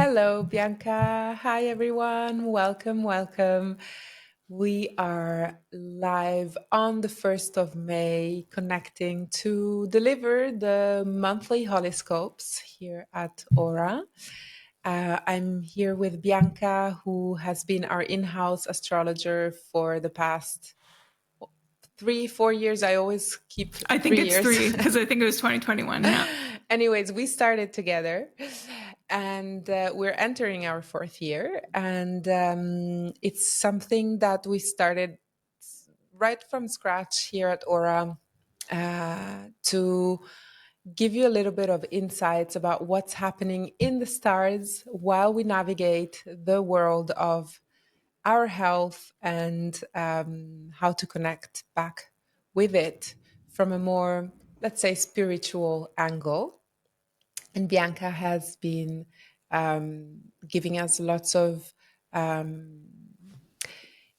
Hello, Bianca. Hi, everyone. Welcome, welcome. We are live on the 1st of May, connecting to deliver the monthly horoscopes here at Aura. I'm here with Bianca, who has been our in house astrologer for the past 3, 4 years. I always keep I think it's 3 years. three because I think it was 2021. Yeah. Anyways, we started together and we're entering our fourth year. And it's something that we started right from scratch here at Aura to give you a little bit of insights about what's happening in the stars while we navigate the world of our health and how to connect back with it from a more, let's say, spiritual angle. And Bianca has been giving us lots of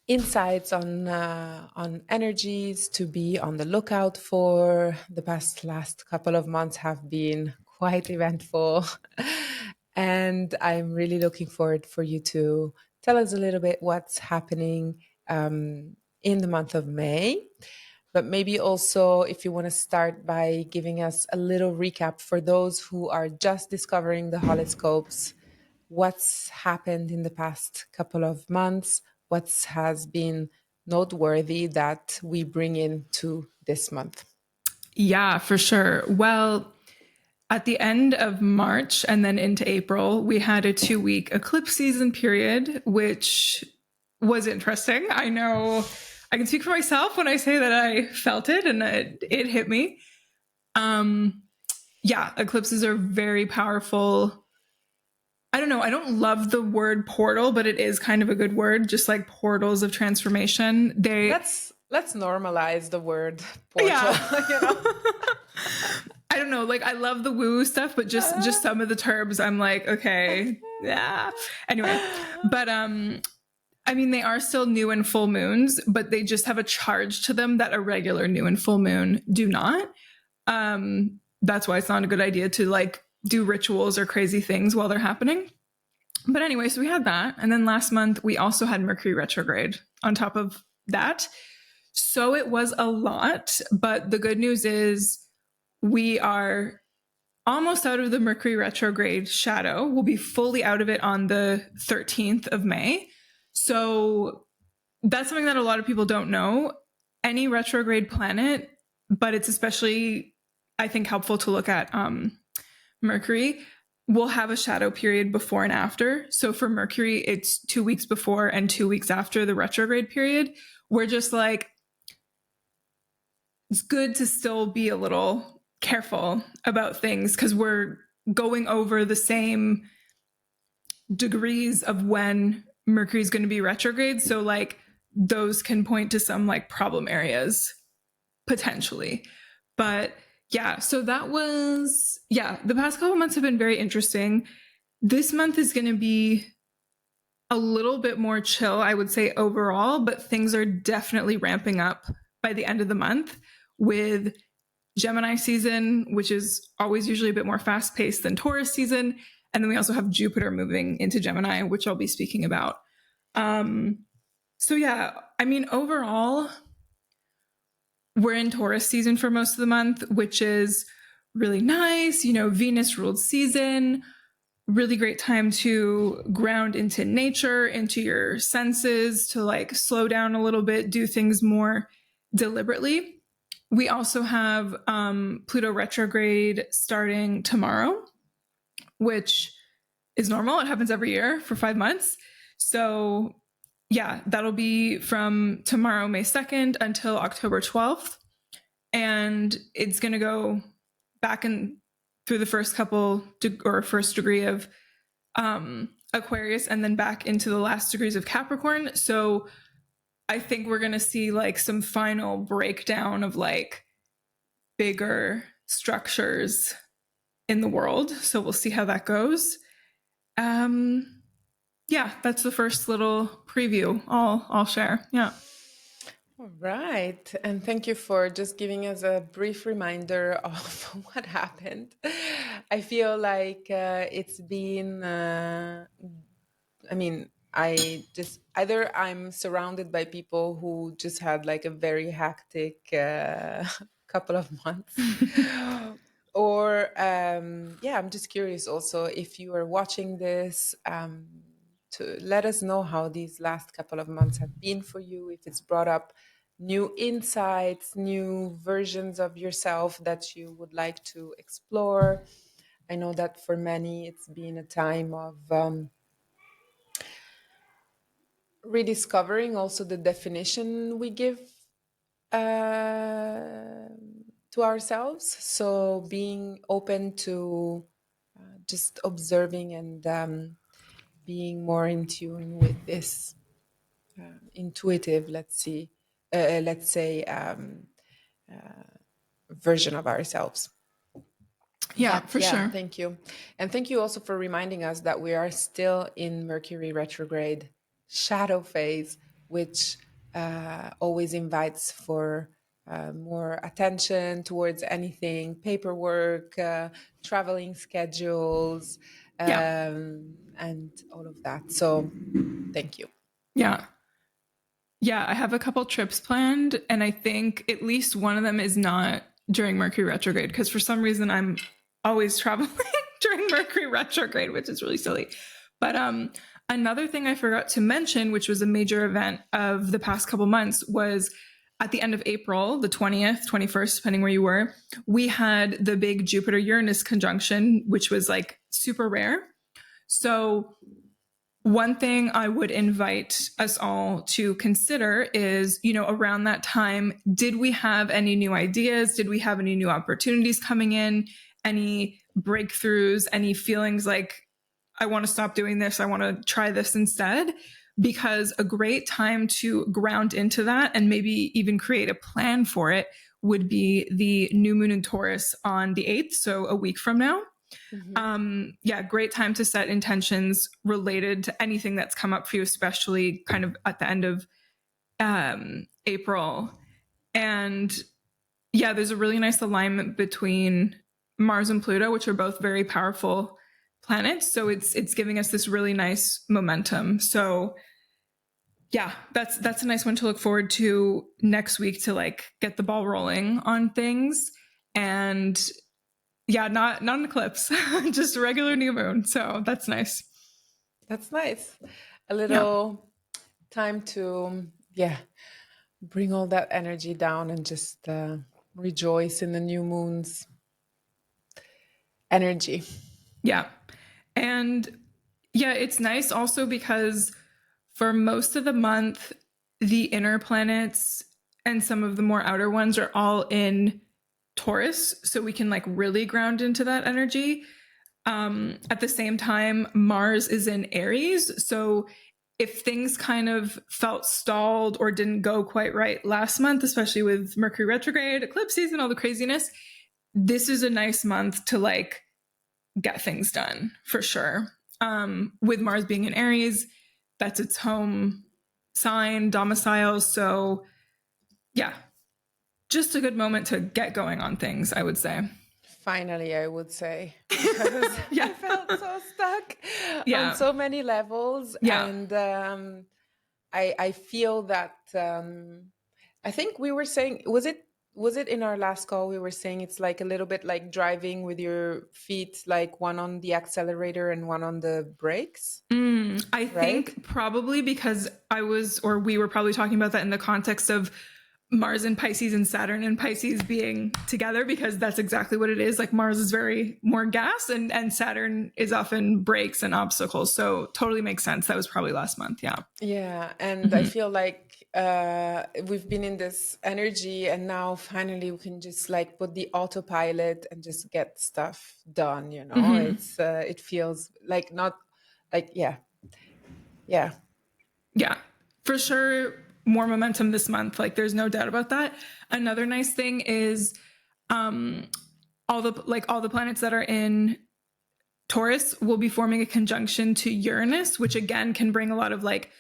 insights on energies to be on the lookout for. The last couple of months have been quite eventful, and I'm really looking forward for you to tell us a little bit what's happening in the month of May. But maybe also, if you want to start by giving us a little recap for those who are just discovering the horoscopes, what's happened in the past couple of months, what has been noteworthy that we bring into this month. Yeah, for sure. Well, at the end of March and then into April, we had a 2 week eclipse season period, which was interesting. I know I can speak for myself when I say that I felt it and it hit me. Yeah, eclipses are very powerful. I don't know. I don't love the word portal, but it is kind of a good word, just like portals of transformation. Let's normalize the word portal. Yeah. you know. I don't know. Like I love the woo stuff, but just some of the terms, I'm like, okay, yeah. Anyway, but I mean, they are still new and full moons, but they just have a charge to them that a regular new and full moon do not. That's why it's not a good idea to like do rituals or crazy things while they're happening. But anyway, so we had that, and then last month we also had Mercury retrograde on top of that. So it was a lot, but the good news is we are almost out of the Mercury retrograde shadow. We'll be fully out of it on the 13th of May. So that's something that a lot of people don't know. Any retrograde planet, but it's especially, I think, helpful to look at Mercury, will have a shadow period before and after. So for Mercury, it's 2 weeks before and 2 weeks after the retrograde period. We're just like, it's good to still be a little careful about things because we're going over the same degrees of when Mercury is going to be retrograde. So like those can point to some like problem areas potentially. But yeah, so that was, yeah, the past couple months have been very interesting. This month is going to be a little bit more chill, I would say overall, but things are definitely ramping up by the end of the month with Gemini season, which is always usually a bit more fast paced than Taurus season. And then we also have Jupiter moving into Gemini, which I'll be speaking about. So yeah, I mean, overall, we're in Taurus season for most of the month, which is really nice. You know, Venus ruled season, really great time to ground into nature, into your senses, to like slow down a little bit, do things more deliberately. We also have Pluto retrograde starting tomorrow, which is normal. It happens every year for 5 months. So yeah, that'll be from tomorrow, May 2nd until October 12th. And it's going to go back and through the first first degree of Aquarius and then back into the last degrees of Capricorn. So I think we're going to see like some final breakdown of like bigger structures in the world. So we'll see how that goes. Yeah, that's the first little preview I'll share. Yeah. All right. And thank you for just giving us a brief reminder of what happened. I feel like it's been, I mean, I just either I'm surrounded by people who just had like a very hectic couple of months, or yeah, I'm just curious also if you are watching this, to let us know how these last couple of months have been for you, if it's brought up new insights, new versions of yourself that you would like to explore. I know that for many it's been a time of rediscovering also the definition we give uh, to ourselves. So being open to just observing and being more in tune with this intuitive, let's say, version of ourselves. Yeah, But for yeah, sure. thank you. And thank you also for reminding us that we are still in Mercury retrograde shadow phase, which always invites for more attention towards anything paperwork, traveling schedules, Yeah. and all of that. So thank you. Yeah. Yeah, I have a couple trips planned, and I think at least one of them is not during Mercury retrograde because for some reason I'm always traveling during Mercury retrograde, which is really silly. But another thing I forgot to mention, which was a major event of the past couple months, was at the end of April, the 20th, 21st, depending where you were, we had the big Jupiter Uranus conjunction, which was like super rare. So one thing I would invite us all to consider is, around that time, did we have any new ideas? Did we have any new opportunities coming in? Any breakthroughs? Any feelings like, I want to stop doing this. I want to try this instead? Because a great time to ground into that and maybe even create a plan for it would be the new moon in Taurus on the 8th. So a week from now. Yeah, great time to set intentions related to anything that's come up for you, especially kind of at the end of April. And yeah, there's a really nice alignment between Mars and Pluto, which are both very powerful planets. So it's giving us this really nice momentum. So yeah, that's a nice one to look forward to next week to like get the ball rolling on things. And yeah, not an eclipse, just a regular new moon. So that's nice. That's nice. A Yeah. little time to, yeah, bring all that energy down and just rejoice in the new moon's energy. Yeah. And yeah, it's nice also because for most of the month, the inner planets and some of the more outer ones are all in Taurus. So we can like really ground into that energy. At the same time, Mars is in Aries. So if things kind of felt stalled or didn't go quite right last month, especially with Mercury retrograde, eclipse season, all the craziness, this is a nice month to like get things done for sure. With Mars being in Aries, that's its home sign, domicile. So yeah, just a good moment to get going on things, I would say. Finally, I would say, because I Yeah. felt so stuck on Yeah. so many levels. Yeah. And I feel that I think we were saying, was it in our last call we were saying it's like a little bit like driving with your feet, like one on the accelerator and one on the brakes, I right? think probably because we were probably talking about that in the context of Mars and Pisces and Saturn and Pisces being together, because that's exactly what it is. Like Mars is very more gas and Saturn is often brakes and obstacles. So totally makes sense. That was probably last month. Yeah. Yeah, and I Mm-hmm. feel like we've been in this energy, and now finally we can just like put the autopilot and just get stuff done. Mm-hmm. It feels like not like, yeah, yeah. Yeah, for sure. More momentum this month. Like there's no doubt about that. Another nice thing is um, all the planets that are in Taurus will be forming a conjunction to Uranus, which again can bring a lot of like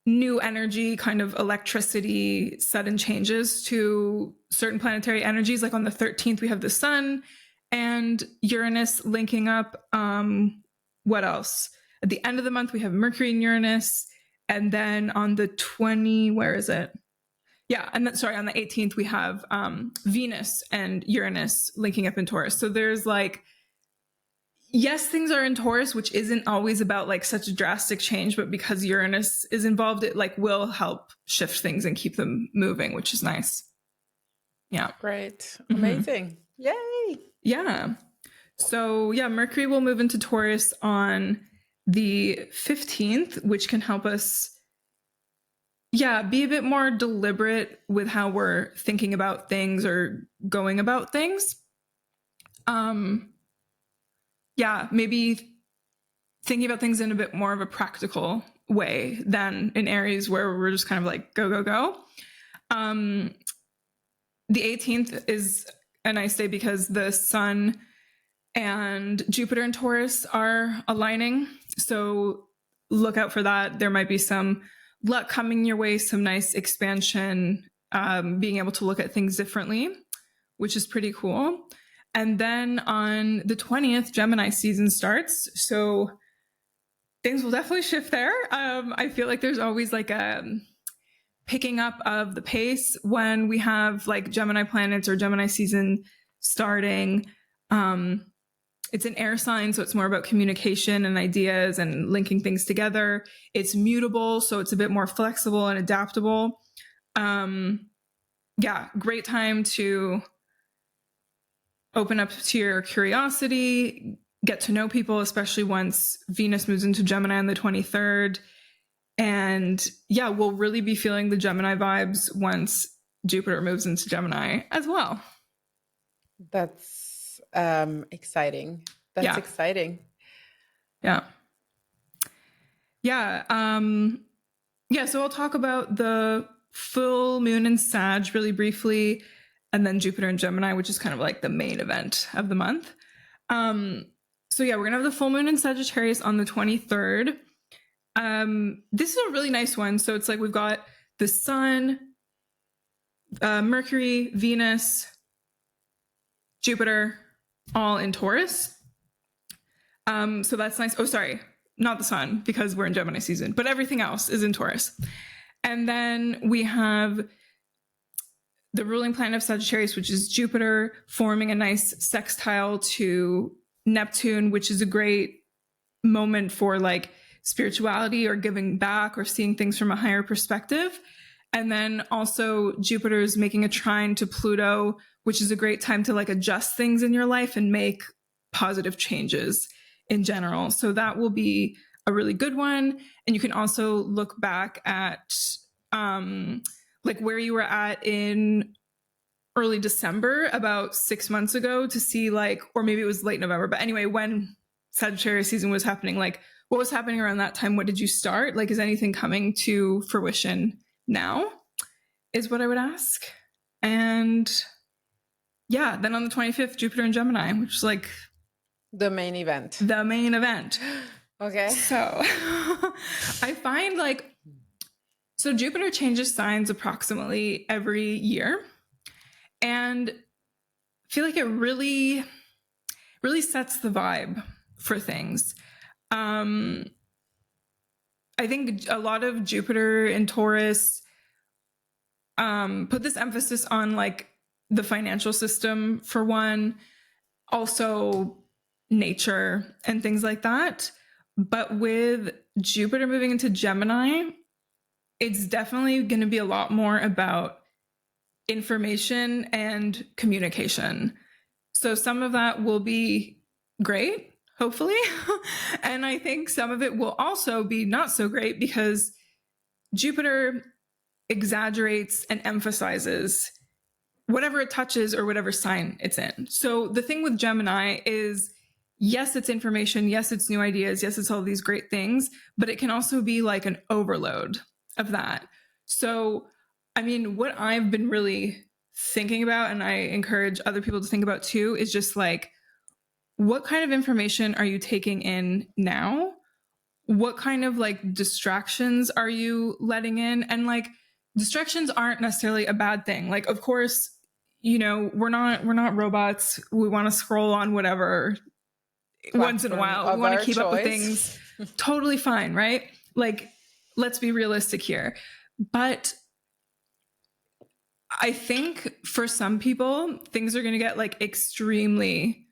new energy, kind of electricity, sudden changes to certain planetary energies. Like on the 13th, we have the sun and Uranus linking up. What else? At the end of the month, we have Mercury and Uranus. And then on the 20, where is it? Yeah, and then, sorry, on the 18th, we have Venus and Uranus linking up in Taurus. So there's like, yes, things are in Taurus, which isn't always about like such a drastic change, but because Uranus is involved, it like will help shift things and keep them moving, which is nice. Yeah. Great. Amazing. Yay. Yeah. So yeah, Mercury will move into Taurus on the 15th, which can help us, yeah, be a bit more deliberate with how we're thinking about things or going about things. Yeah, maybe thinking about things in a bit more of a practical way than in areas where we're just kind of like, go, go, go. The 18th is a nice day because the sun and Jupiter and Taurus are aligning. So look out for that. There might be some luck coming your way, some nice expansion, being able to look at things differently, which is pretty cool. And then on the 20th, Gemini season starts. So things will definitely shift there. I feel like there's always like a picking up of the pace when we have like Gemini planets or Gemini season starting. It's an air sign, so it's more about communication and ideas and linking things together. It's mutable, so it's a bit more flexible and adaptable. Yeah, great time to open up to your curiosity, get to know people, especially once Venus moves into Gemini on the 23rd. And yeah, we'll really be feeling the Gemini vibes once Jupiter moves into Gemini as well. That's exciting. That's exciting. Yeah. Yeah. Yeah. So I'll talk about the full moon in Sag really briefly, and then Jupiter and Gemini, which is kind of like the main event of the month. So yeah, we're gonna have the full moon in Sagittarius on the 23rd. This is a really nice one. So it's like we've got the sun, Mercury, Venus, Jupiter, all in Taurus. So that's nice. Oh, sorry, not the sun, because we're in Gemini season, but everything else is in Taurus. And then we have the ruling planet of Sagittarius, which is Jupiter, forming a nice sextile to Neptune, which is a great moment for like spirituality or giving back or seeing things from a higher perspective. And then also Jupiter is making a trine to Pluto, which is a great time to like adjust things in your life and make positive changes in general. So that will be a really good one. And you can also look back at like where you were at in early December, about 6 months ago, to see like, or maybe it was late November, but anyway, when Sagittarius season was happening, like what was happening around that time? What did you start? Like, is anything coming to fruition now? Is what I would ask. And yeah, then on the 25th, Jupiter and Gemini, which is like the main event. The main event. Okay. So I find like, so Jupiter changes signs approximately every year. And I feel like it really, really sets the vibe for things. I think a lot of Jupiter in Taurus put this emphasis on like the financial system for one, also nature and things like that. But with Jupiter moving into Gemini, it's definitely going to be a lot more about information and communication. So some of that will be great, hopefully. And I think some of it will also be not so great because Jupiter exaggerates and emphasizes whatever it touches or whatever sign it's in. So the thing with Gemini is, yes, it's information. Yes, it's new ideas. Yes, it's all these great things, but it can also be like an overload of that. So, I mean, what I've been really thinking about, and I encourage other people to think about too, is just like, what kind of information are you taking in now? what kind of like distractions are you letting in? And like distractions aren't necessarily a bad thing. Like, of course, you know, we're not robots. We want to scroll on whatever once in a Platform while. We of want to our keep up with things. choice. Totally fine, right? Like, let's be realistic here. But I think for some people, things are going to get like extremely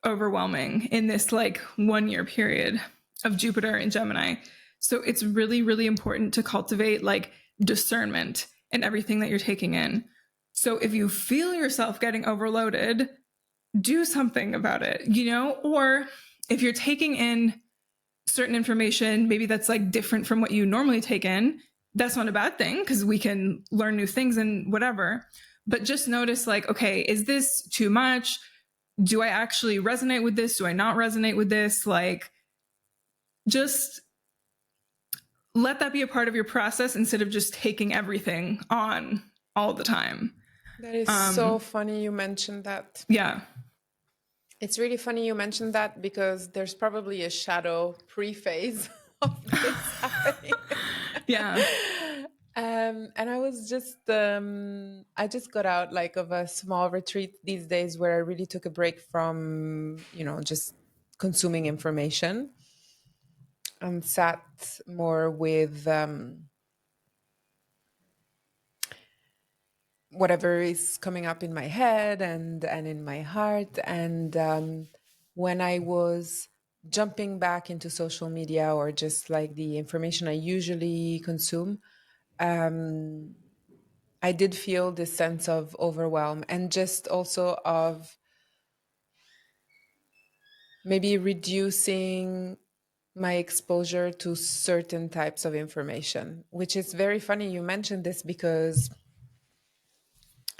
overwhelming in this like 1 year period of Jupiter in Gemini. So it's really, really important to cultivate like discernment in everything that you're taking in. So if you feel yourself getting overloaded, do something about it, you know? Or if you're taking in certain information, maybe that's like different from what you normally take in, that's not a bad thing because we can learn new things and whatever. But just notice like, okay, is this too much? Do I actually resonate with this? Do I not resonate with this? Like, just let that be a part of your process instead of just taking everything on all the time. That is so funny you mentioned that. Yeah. It's really funny you mentioned that because there's probably a shadow pre-phase of this happening. Yeah. And I just got out like of a small retreat these days where I really took a break from, just consuming information and sat more with whatever is coming up in my head and in my heart. And when I was jumping back into social media or just like the information I usually consume, I did feel this sense of overwhelm and just also of maybe reducing my exposure to certain types of information, which is very funny you mentioned this because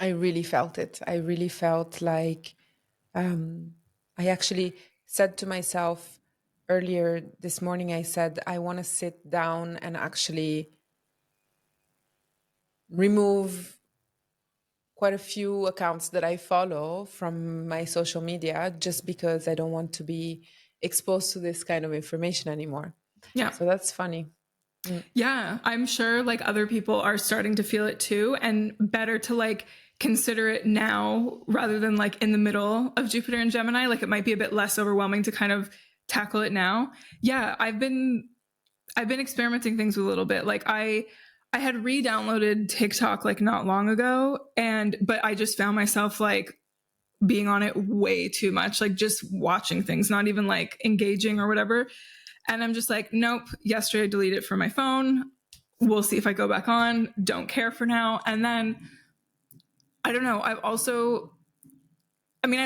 I really felt it. I really felt like I actually said to myself earlier this morning, I said, I want to sit down and actually remove quite a few accounts that I follow from my social media just because I don't want to be exposed to this kind of information anymore. Yeah. So that's funny. Yeah. I'm sure like other people are starting to feel it too, and better to like consider it now rather than like in the middle of Jupiter and Gemini. Like it might be a bit less overwhelming to kind of tackle it now. Yeah. I've been experimenting things a little bit. Like I had re-downloaded TikTok like not long ago, but I just found myself like being on it way too much, like just watching things, not even like engaging or whatever. And I'm just like, nope, yesterday I deleted it from my phone. We'll see if I go back on. Don't care for now. And then I don't know. I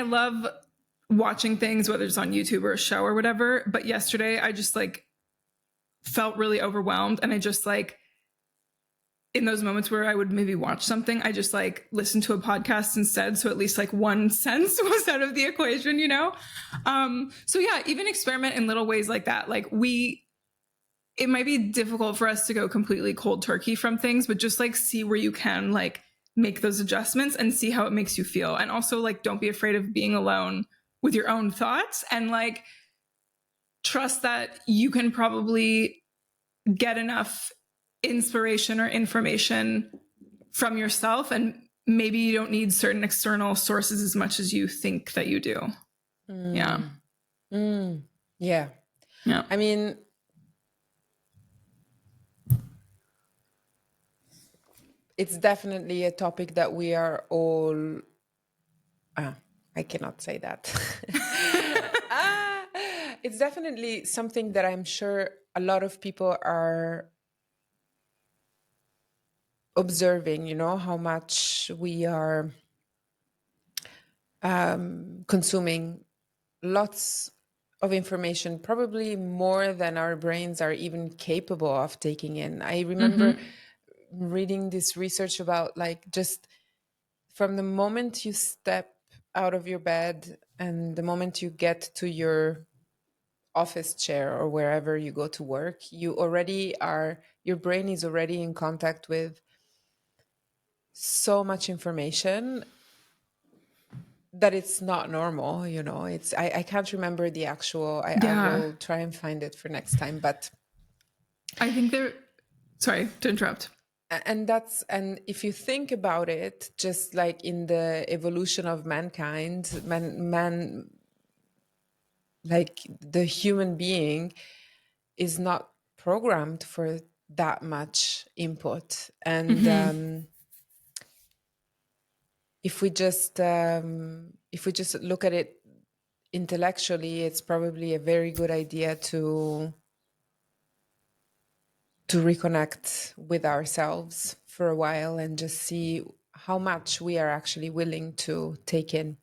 love watching things, whether it's on YouTube or a show or whatever. But yesterday I just like felt really overwhelmed. And I just like, in those moments where I would maybe watch something, I just like listen to a podcast instead. So at least like one sense was out of the equation, you know? So yeah, even experiment in little ways like that. Like it might be difficult for us to go completely cold turkey from things, but just like see where you can like make those adjustments and see how it makes you feel. And also like, don't be afraid of being alone with your own thoughts, and like trust that you can probably get enough inspiration or information from yourself, and maybe you don't need certain external sources as much as you think that you do. Yeah. Yeah. Yeah. I mean, it's definitely a topic that we are all I cannot say that. It's definitely something that I'm sure a lot of people are observing, how much we are consuming lots of information, probably more than our brains are even capable of taking in. I remember reading this research about like just from the moment you step out of your bed and the moment you get to your office chair or wherever you go to work, your brain is already in contact with so much information that it's not normal. I can't remember the actual, I Yeah. will try and find it for next time, but I think they're, sorry to interrupt. And if you think about it, just like in the evolution of mankind, man, like the human being is not programmed for that much input. And if we just look at it intellectually, it's probably a very good idea to reconnect with ourselves for a while and just see how much we are actually willing to take in.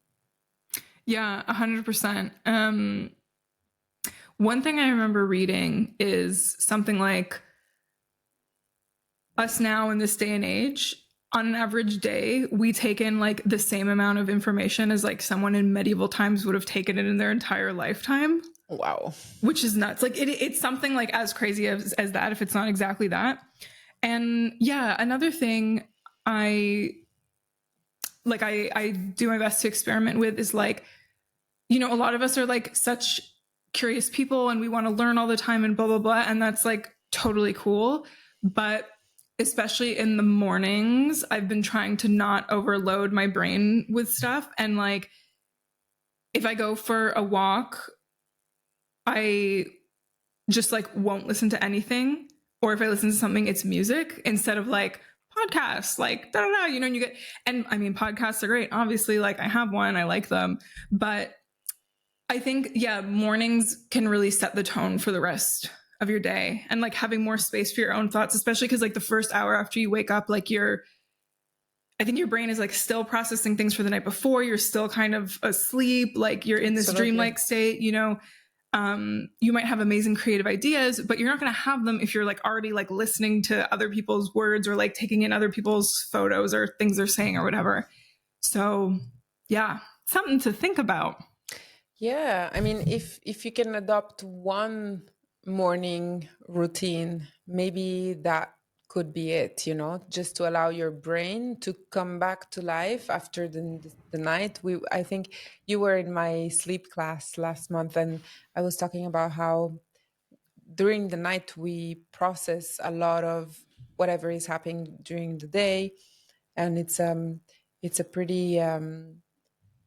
Yeah, 100%. One thing I remember reading is something like us now in this day and age, on an average day, we take in like the same amount of information as like someone in medieval times would have taken it in their entire lifetime. Wow. Which is nuts. Like it's something like as crazy as that, if it's not exactly that. And yeah, another thing I I do my best to experiment with is like, you know, a lot of us are like such curious people and we want to learn all the time and blah, blah, blah. And that's like totally cool. But especially in the mornings, I've been trying to not overload my brain with stuff. And like, if I go for a walk, I just like won't listen to anything. Or if I listen to something, it's music instead of like podcasts, like da da da, you know, and you get, and I mean, podcasts are great. Obviously, like I have one, I like them. But I think, yeah, mornings can really set the tone for the rest of your day, and like having more space for your own thoughts, especially because like the first hour after you wake up, like I think your brain is like still processing things for the night before. You're still kind of asleep, like you're in this Absolutely. dreamlike state, you know. You might have amazing creative ideas, but you're not going to have them if you're like already like listening to other people's words or like taking in other people's photos or things they're saying or whatever. So yeah, something to think about. Yeah, I mean, if you can adopt one morning routine, maybe that could be it, you know, just to allow your brain to come back to life after the night. I think you were in my sleep class last month, and I was talking about how during the night we process a lot of whatever is happening during the day, and it's a pretty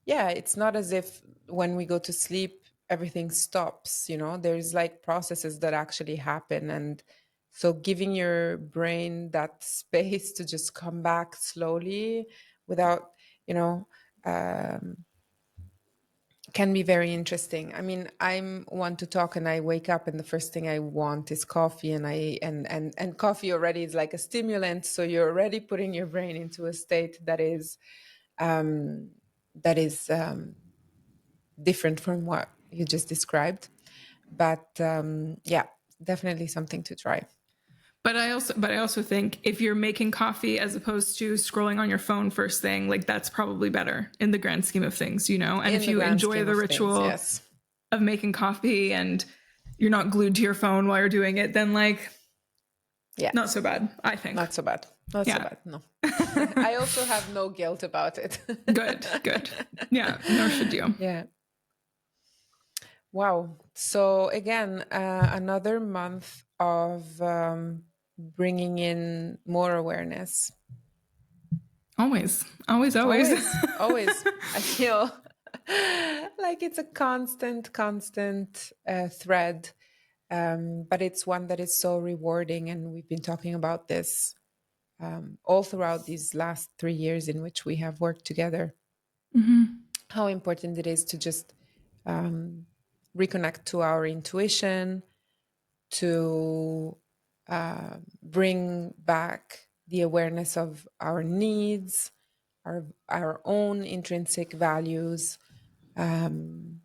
yeah, it's not as if when we go to sleep, everything stops, you know, there's like processes that actually happen. And so giving your brain that space to just come back slowly without, you know, um, can be very interesting. I mean, I'm one to talk and I wake up and the first thing I want is coffee, and and coffee already is like a stimulant. So you're already putting your brain into a state um, that is different from what you just described. But yeah, definitely something to try. But I also think if you're making coffee as opposed to scrolling on your phone first thing, like that's probably better in the grand scheme of things, you know. And In if the you grand enjoy scheme the of things, ritual yes. of making coffee and you're not glued to your phone while you're doing it, then like Yeah, not so bad, I think. not so bad. Not so Yeah. bad, no. I also have no guilt about it. Good, good. Yeah, nor should you. Yeah. Wow. So again, another month of bringing in more awareness. Always, always, always. Always, always. I feel like it's a constant thread, but it's one that is so rewarding. And we've been talking about this all throughout these last 3 years in which we have worked together. How important it is to just reconnect to our intuition, to bring back the awareness of our needs, our own intrinsic values. And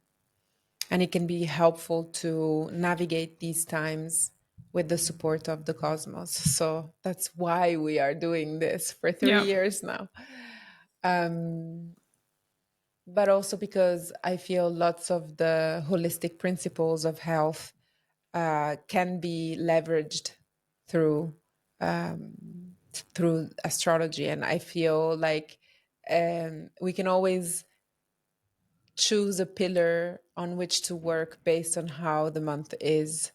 it can be helpful to navigate these times with the support of the cosmos. So that's why we are doing this for three Yeah. years now. But also because I feel lots of the holistic principles of health can be leveraged through through astrology, and I feel like we can always choose a pillar on which to work based on how the month is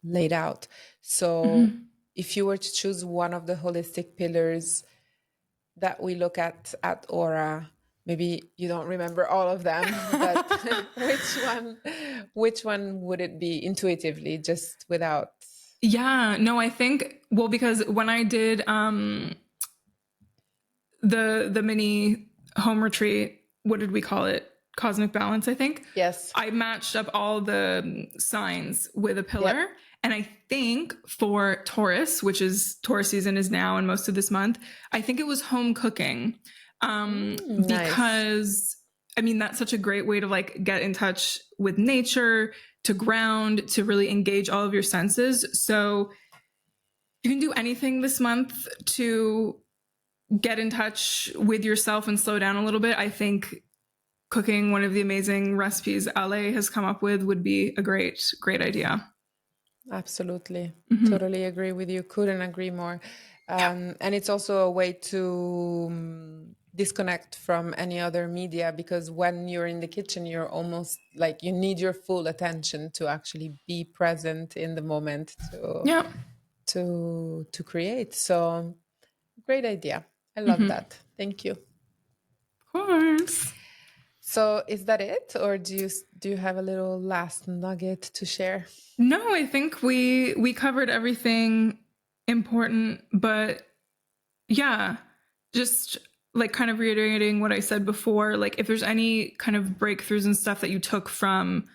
laid out. So if you were to choose one of the holistic pillars that we look at Aura, maybe you don't remember all of them, but which one would it be intuitively, just without? Yeah, no, I think, well, because when I did the mini home retreat, what did we call it? Cosmic balance, I think. Yes. I matched up all the signs with a pillar. Yep. And I think for Taurus, which is Taurus season is now and most of this month, I think it was home cooking. Nice. Because I mean, that's such a great way to like get in touch with nature, to ground, to really engage all of your senses. So you can do anything this month to get in touch with yourself and slow down a little bit. I think cooking one of the amazing recipes Ale has come up with would be a great idea. Absolutely. Totally agree with you. Couldn't agree more. And it's also a way to disconnect from any other media, because when you're in the kitchen, you're almost like you need your full attention to actually be present in the moment Yeah. to create. So great idea. I love that. Thank you. Of course. So is that it, or do you have a little last nugget to share? No, I think we covered everything important, but yeah, just like kind of reiterating what I said before, like if there's any kind of breakthroughs and stuff that you took from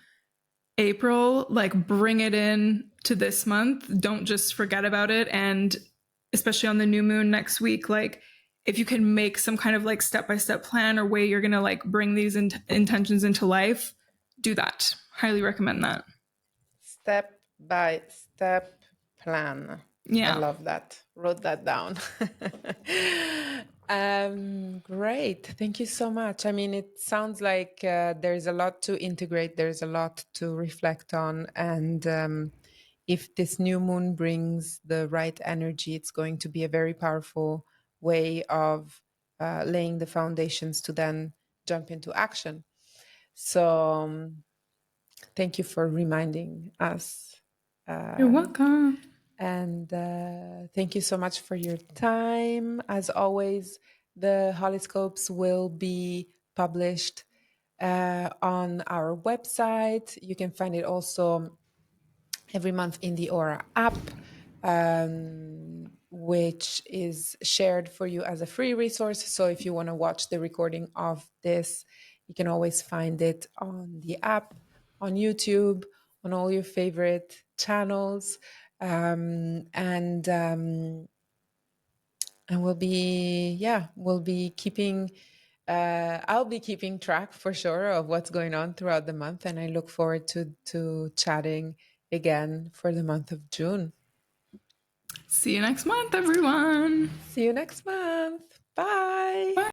April, like bring it in to this month. Don't just forget about it. And especially on the new moon next week, like if you can make some kind of like step-by-step plan or way you're going to like bring these intentions into life, do that. Highly recommend that. Step by step plan. I Yeah. love that. Wrote that down. Great. Thank you so much. I mean, it sounds like there's a lot to integrate, there's a lot to reflect on. And if this new moon brings the right energy, it's going to be a very powerful way of laying the foundations to then jump into action. So thank you for reminding us. You're welcome. And thank you so much for your time. As always, the horoscopes will be published on our website. You can find it also every month in the Aura app, which is shared for you as a free resource. So if you want to watch the recording of this, you can always find it on the app, on YouTube, on all your favorite channels. And we'll be keeping I'll be keeping track for sure of what's going on throughout the month, and I look forward to chatting again for the month of June. See you next month, everyone. See you next month. Bye. Bye.